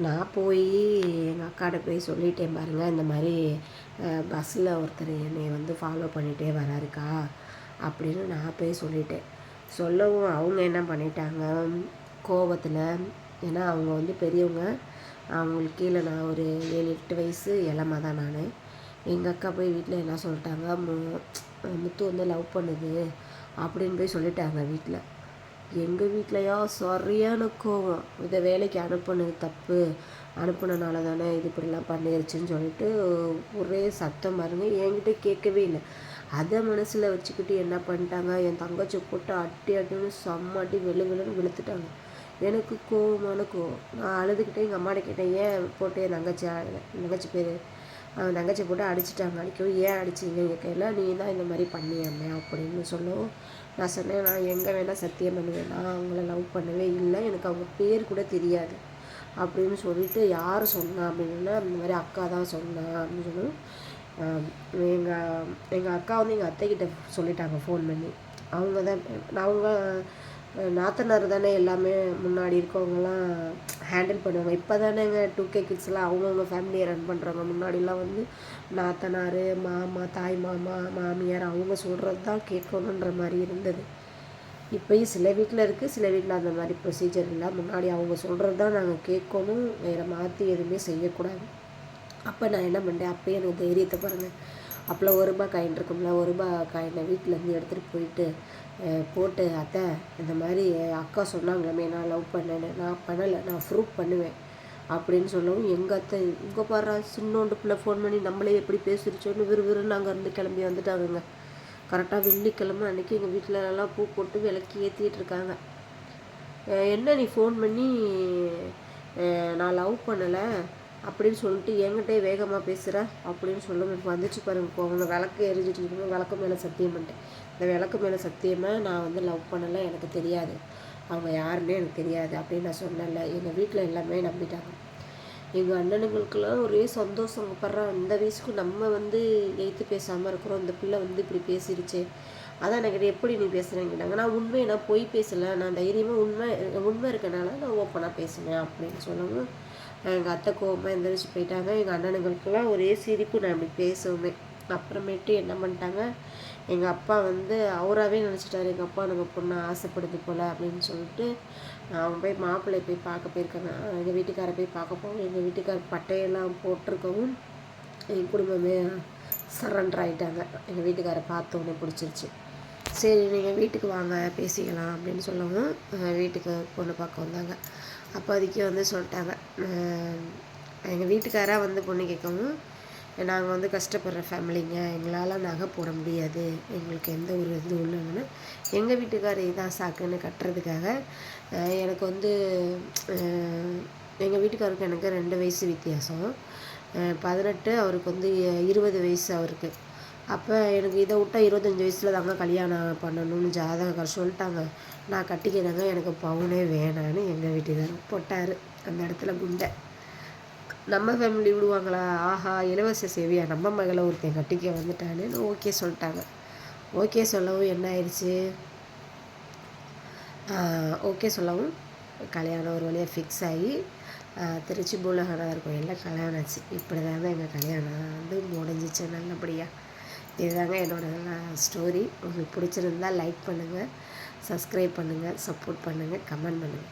நான் போய் எங்கள் அக்காட்ட போய் சொல்லிட்டேன் பாருங்கள், இந்த மாதிரி பஸ்ஸில் ஒருத்தர் என்னை வந்து ஃபாலோ பண்ணிகிட்டே வராருக்கா அப்படின்னு நான் போய் சொல்லிட்டேன். சொல்லவும் அவங்க என்ன பண்ணிட்டாங்க, கோவத்தில், ஏன்னா அவங்க வந்து பெரியவங்க, அவங்களுக்கு கீழே நான் ஒரு 7-8 வயசு இளமை தான் நான். எங்கள் அக்கா போய் வீட்டில் என்ன சொல்லிட்டாங்க, முத்து வந்து லவ் பண்ணுது அப்படின்னு போய் சொல்லிட்டாங்க வீட்டில். எங்கள் வீட்லையா சரியான கோவம், இதை வேலைக்கு அனுப்புனது தப்பு, அனுப்புனனால தானே இது இப்படிலாம் பண்ணிருச்சுன்னு சொல்லிட்டு ஒரே சத்தம் பாருங்க. என்கிட்ட கேட்கவே இல்லை. அதை மனசில் வச்சுக்கிட்டு என்ன பண்ணிட்டாங்க, என் தங்கச்சி போட்டு அட்டி அட்டின்னு செம்மாட்டி வெளுன்னு வெளுத்துட்டாங்க. எனக்கு கோவமான கோவம். நான் அழுதுகிட்டே எங்கள் அம்மாட்ட கேட்டேன், ஏன் போட்டு என் தங்கச்சி பேர் அவன் தங்கச்சி போட்டு அடிச்சிட்டாங்க. அடிக்கவும் ஏன் அடிச்சிங்க கேட்கல, நீ தான் இந்த மாதிரி பண்ணியாமே அப்படின்னு சொல்லவும் நான் சொன்னேன், நான் எங்கே வேணால் சத்தியம் பண்ணுவேன், நான் அவங்கள லவ் பண்ணவே இல்லை, எனக்கு அவங்க பேர் கூட தெரியாது அப்படின்னு சொல்லிட்டு. யார் சொன்னா அப்படின்னா, இந்த மாதிரி அக்கா தான் சொன்னா அப்படின்னு சொல்லணும். எங்கள் அக்கா வந்து எங்கள் அத்தைக்கிட்ட சொல்லிட்டாங்க ஃபோன் பண்ணி. அவங்க நாத்தனார் தானே எல்லாமே, முன்னாடி இருக்கவங்கலாம் ஹேண்டில் பண்ணுவாங்க. இப்போ தானேங்க 2K கிட்ஸ்லாம் அவங்கவுங்க ஃபேமிலியை ரன் பண்ணுறாங்க. முன்னாடிலாம் வந்து நாத்தனார், மாமா, தாய் மாமா, மாமியார் அவங்க சொல்கிறது தான் கேட்கணுன்ற மாதிரி இருந்தது. இப்போயும் சில வீட்டில் இருக்குது, சில வீட்டில் அந்த மாதிரி ப்ரொசீஜர் இல்லை. முன்னாடி அவங்க சொல்கிறது தான் நாங்கள் கேட்கணும், வேறு மாற்றி எதுவுமே செய்யக்கூடாது. அப்போ நான் என்ன பண்ணேன், அப்போயே எனக்கு தைரியத்தை பாருங்கள். அப்போலாம் ₹1 காயின் இருக்கும்ல, ₹1 காயினை வீட்டிலேருந்து எடுத்துகிட்டு போயிட்டு போட்டு, அத்தை இந்த மாதிரி அக்கா சொன்னாங்களே நான் லவ் பண்ணேன்னு, நான் பண்ணலை, நான் ப்ரூஃப் பண்ணுவேன் அப்படின்னு சொல்லவும், எங்கள் அத்தை இங்கே பாரு சின்னோண்டு பிள்ளை ஃபோன் பண்ணி நம்மளே எப்படி பேசிருச்சோன்னு விறுவிறுன்னு அங்கே இருந்து கிளம்பி வந்துட்டாங்க. கரெக்டாக வெள்ளிக்கிழமை அன்றைக்கி எங்கள் வீட்டிலலாம் பூ போட்டு விளக்கி ஏற்றிட்டு இருக்காங்க. என்ன நீ ஃபோன் பண்ணி நான் லவ் பண்ணலை அப்படின்னு சொல்லிட்டு என்கிட்டே வேகமாக பேசுகிற அப்படின்னு சொல்லுங்க. எனக்கு வந்துச்சு பாருங்க. அவங்க விளக்கு எரிஞ்சிட்டு இருக்கும்போது விளக்கு மேலே சத்தியம் பண்ணிட்டேன், இந்த விளக்கு மேலே சத்தியமாக நான் வந்து லவ் பண்ணலை, எனக்கு தெரியாது, அவங்க யாருன்னே எனக்கு தெரியாது அப்படின்னு நான் சொன்னேன்ல. எங்கள் வீட்டில் எல்லாமே நம்பிட்டாங்க. எங்கள் அண்ணனுங்களுக்கெல்லாம் ஒரே சந்தோஷம். படுறா இந்த வயசுக்கு நம்ம வந்து எய்த்து பேசாமல் இருக்கிறோம், இந்த பிள்ளை வந்து இப்படி பேசிடுச்சு. அதான் எனக்கு எப்படி நீ பேசுகிறேங்கிட்டாங்க. நான் உண்மையை நான் பொய் பேசலை, நான் தைரியமாக உண்மை இருக்கனால நான் ஓப்பனாக பேசினேன் அப்படின்னு சொல்லவும் எங்கள் அத்தை கோவமாக எந்திரிச்சு போயிட்டாங்க. எங்கள் அண்ணனுங்களுக்கெல்லாம் ஒரே சிரிப்பு நான் இப்படி பேசுவேன். அப்புறமேட்டு என்ன பண்ணிட்டாங்க, எங்கள் அப்பா வந்து அவராகவே நினச்சிட்டாரு, எங்கள் அப்பா நம்ம பொண்ணை ஆசைப்படுது போல் அப்படின்னு சொல்லிட்டு அவங்க போய் மாப்பிள்ளையை போய் பார்க்க போயிருக்காங்க. எங்கள் வீட்டுக்காரை போய் பார்க்க போவோம். எங்கள் வீட்டுக்கார பட்டையெல்லாம் போட்டிருக்கவும் எங்கள் குடும்பமே சரண்டர் ஆகிட்டாங்க. எங்கள் வீட்டுக்காரை பார்த்தோன்னே பிடிச்சிருச்சு. சரி நீங்கள் வீட்டுக்கு வாங்க பேசிக்கலாம் அப்படின்னு சொல்லவும் வீட்டுக்கு பொண்ணு பார்க்க வந்தாங்க. அப்போதைக்கு வந்து சொல்லிட்டாங்க, எங்கள் வீட்டுக்காராக வந்து பொண்ணு கேட்கவும், நாங்கள் வந்து கஷ்டப்படுற ஃபேமிலிங்க, எங்களால் நகை போட முடியாது, எங்களுக்கு எந்த ஒரு இதுவும் இல்லைன்னு எங்கள் வீட்டுக்காரர் இதான் சாக்குன்னு கட்டுறதுக்காக எனக்கு வந்து எங்கள் வீட்டுக்காருக்கு எனக்கு 2 வயசு வித்தியாசம். 18, அவருக்கு வந்து 20 வயசு அவருக்கு. அப்போ எனக்கு இதை விட்டா 25 வயசில் தாங்க கல்யாணம் பண்ணணும்னு ஜாதகக்கார் சொல்லிட்டாங்க. நான் கட்டிக்கிறேங்க, எனக்கு பவுனே வேணான்னு எங்கள் வீட்டுக்காரர் போட்டார் அந்த இடத்துல குண்டை. நம்ம ஃபேமிலி விடுவாங்களா, ஆஹா இலவச சேவையா, நம்ம மகளை ஒருத்தன் கட்டிக்க வந்துட்டான்னு ஓகே சொல்லிட்டாங்க. ஓகே சொல்லவும் என்ன ஆயிடுச்சு, ஓகே சொல்லவும் கல்யாணம் ஒரு வழியாக ஃபிக்ஸ் ஆகி திருச்சி பூலகநாதர் கோயிலில் கல்யாணம் ஆச்சு. இப்படி தாங்க எங்கள் கல்யாணம் வந்து முடிஞ்சிச்சு நல்லபடியாக. இதுதாங்க என்னோடய ஸ்டோரி. உங்களுக்கு பிடிச்சிருந்தால் லைக் பண்ணுங்கள், சப்ஸ்கிரைப் பண்ணுங்கள், சப்போர்ட் பண்ணுங்கள், கமெண்ட் பண்ணுங்கள்.